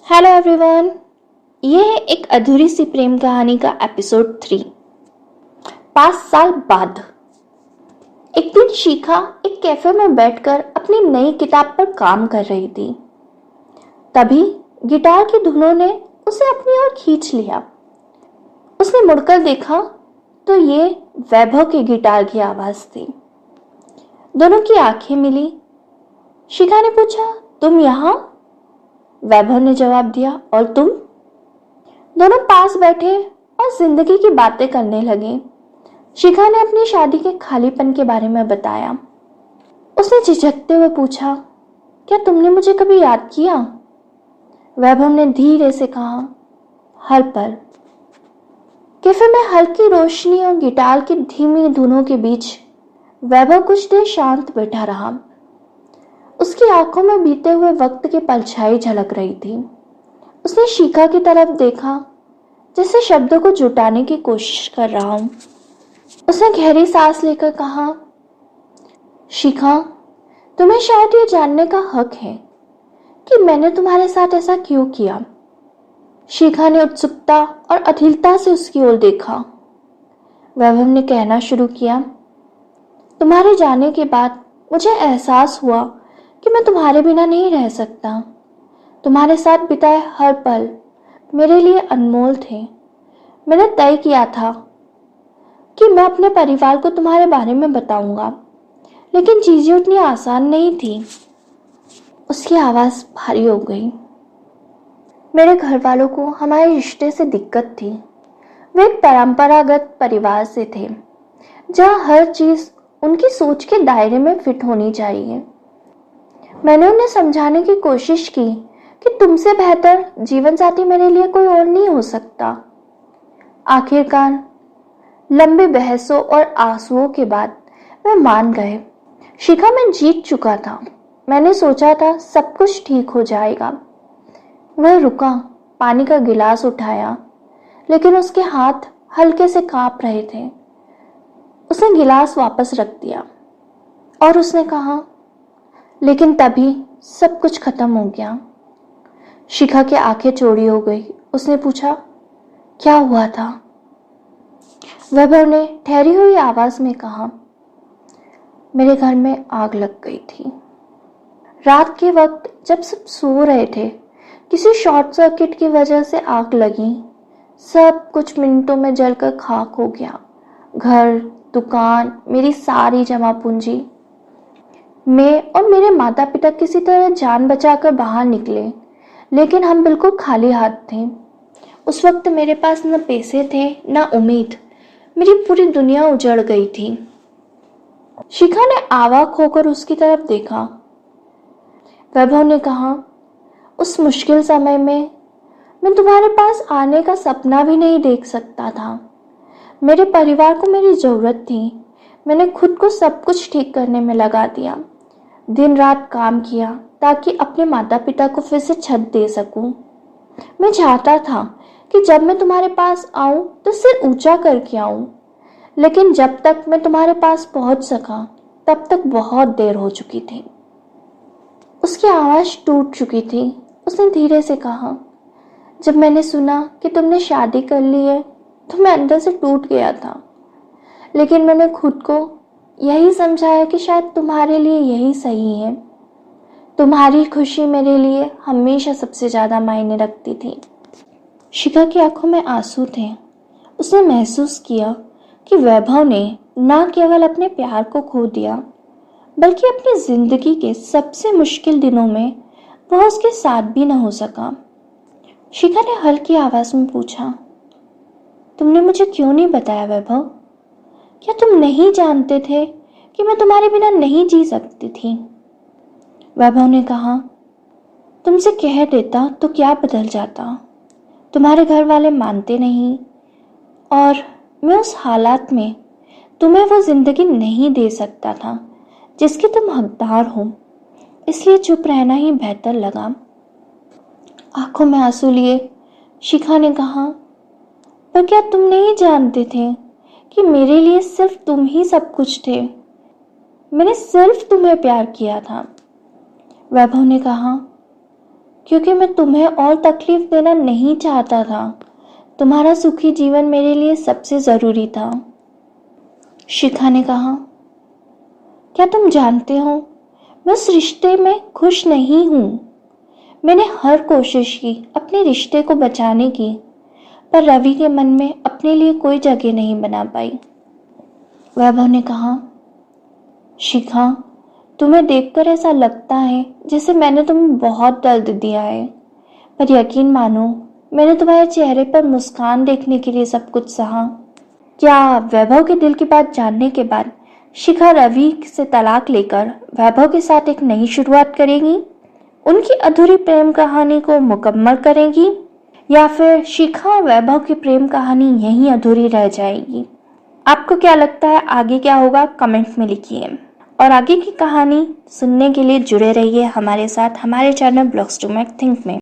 Hello everyone. ये है एक अधूरी सी प्रेम कहानी का एपिसोड 3। 5 साल बाद एक दिन शिखा एक कैफे में बैठकर अपनी नई किताब पर काम कर रही थी। तभी गिटार की धुनों ने उसे अपनी ओर खींच लिया। उसने मुड़कर देखा तो ये वैभव के गिटार की आवाज थी। दोनों की आंखें मिली। शिखा ने पूछा, तुम यहाँ? वैभव ने जवाब दिया, और तुम? दोनों पास बैठे और जिंदगी की बातें करने लगे। शिखा ने अपनी शादी के खालीपन के बारे में बताया। उसने झिझकते हुए पूछा, क्या तुमने मुझे कभी याद किया? वैभव ने धीरे से कहा, हर पल। कैफे में हल्की रोशनी और गिटार की धीमी धुनों के बीच वैभव कुछ देर शांत बैठा रहा। उसकी आंखों में बीते हुए वक्त की परछाई झलक रही थी। उसने शिखा की तरफ देखा, जैसे शब्दों को जुटाने की कोशिश कर रहा हूं। उसने गहरी सांस लेकर कहा, शिखा, तुम्हें शायद ये जानने का हक है कि मैंने तुम्हारे साथ ऐसा क्यों किया। शिखा ने उत्सुकता और अधीरता से उसकी ओर देखा। वैभव ने कहना शुरू किया, तुम्हारे जाने के बाद मुझे एहसास हुआ कि मैं तुम्हारे बिना नहीं रह सकता। तुम्हारे साथ बिताए हर पल मेरे लिए अनमोल थे। मैंने तय किया था कि मैं अपने परिवार को तुम्हारे बारे में बताऊंगा, लेकिन चीजें उतनी आसान नहीं थी। उसकी आवाज भारी हो गई। मेरे घर वालों को हमारे रिश्ते से दिक्कत थी। वे एक परंपरागत परिवार से थे, जहां हर चीज उनकी सोच के दायरे में फिट होनी चाहिए। मैंने उन्हें समझाने की कोशिश की कि तुमसे बेहतर जीवन साथी मेरे लिए कोई और नहीं हो सकता। आखिरकार लंबी बहसों और आंसुओं के बाद वे मान गए। शिखा, मैं जीत चुका था। मैंने सोचा था सब कुछ ठीक हो जाएगा। वह रुका, पानी का गिलास उठाया, लेकिन उसके हाथ हल्के से कांप रहे थे। उसने गिलास वापस रख दिया और उसने कहा, लेकिन तभी सब कुछ खत्म हो गया। शिखा की आंखें चौड़ी हो गई। उसने पूछा, क्या हुआ था? वैभव ने ठहरी हुई आवाज में कहा, मेरे घर में आग लग गई थी। रात के वक्त जब सब सो रहे थे, किसी शॉर्ट सर्किट की वजह से आग लगी। सब कुछ मिनटों में जलकर खाक हो गया। घर, दुकान, मेरी सारी जमा पूंजी। मैं और मेरे माता पिता किसी तरह जान बचाकर बाहर निकले, लेकिन हम बिल्कुल खाली हाथ थे। उस वक्त मेरे पास न पैसे थे न उम्मीद। मेरी पूरी दुनिया उजड़ गई थी। शिखा ने आवाक होकर उसकी तरफ देखा। वैभव ने कहा, उस मुश्किल समय में मैं तुम्हारे पास आने का सपना भी नहीं देख सकता था। मेरे परिवार को मेरी जरूरत थी। मैंने खुद को सब कुछ ठीक करने में लगा दिया। दिन रात काम किया ताकि अपने माता पिता को फिर से छत दे सकूं। मैं चाहता था कि जब मैं तुम्हारे पास आऊं तो सिर ऊंचा करके आऊं, लेकिन जब तक मैं तुम्हारे पास पहुंच सका तब तक बहुत देर हो चुकी थी। उसकी आवाज टूट चुकी थी। उसने धीरे से कहा, जब मैंने सुना कि तुमने शादी कर ली है तो मैं अंदर से टूट गया था, लेकिन मैंने खुद को यही समझाया कि शायद तुम्हारे लिए यही सही है। तुम्हारी खुशी मेरे लिए हमेशा सबसे ज्यादा मायने रखती थी। शिखा की आंखों में आंसू थे। उसने महसूस किया कि वैभव ने न केवल अपने प्यार को खो दिया, बल्कि अपनी जिंदगी के सबसे मुश्किल दिनों में वह उसके साथ भी न हो सका। शिखा ने हल्की आवाज में पूछा, तुमने मुझे क्यों नहीं बताया वैभव? क्या तुम नहीं जानते थे कि मैं तुम्हारे बिना नहीं जी सकती थी? वैभव ने कहा, तुमसे कह देता तो क्या बदल जाता? तुम्हारे घर वाले मानते नहीं, और मैं उस हालात में तुम्हें वो जिंदगी नहीं दे सकता था जिसकी तुम हकदार हो, इसलिए चुप रहना ही बेहतर लगा। आंखों में आंसू लिए शिखा ने कहा, पर क्या तुम नहीं जानते थे कि मेरे लिए सिर्फ तुम ही सब कुछ थे? मैंने सिर्फ तुम्हें प्यार किया था। वैभव ने कहा, क्योंकि मैं तुम्हें और तकलीफ देना नहीं चाहता था। तुम्हारा सुखी जीवन मेरे लिए सबसे ज़रूरी था। शिखा ने कहा, क्या तुम जानते हो, मैं उस रिश्ते में खुश नहीं हूँ। मैंने हर कोशिश की अपने रिश्ते को बचाने की, पर रवि के मन में अपने लिए कोई जगह नहीं बना पाई। वैभव ने कहा, शिखा, तुम्हें देखकर ऐसा लगता है जैसे मैंने तुम्हें बहुत दर्द दिया है, पर यकीन मानो मैंने तुम्हारे चेहरे पर मुस्कान देखने के लिए सब कुछ सहा। क्या वैभव के दिल की बात जानने के बाद शिखा रवि से तलाक लेकर वैभव के साथ एक नई शुरुआत करेगी, उनकी अधूरी प्रेम कहानी को मुकम्मल करेगी, या फिर शिखा और वैभव की प्रेम कहानी यहीं अधूरी रह जाएगी? आपको क्या लगता है आगे क्या होगा, कमेंट में लिखिए। और आगे की कहानी सुनने के लिए जुड़े रहिए हमारे साथ हमारे channel blogs to make think में।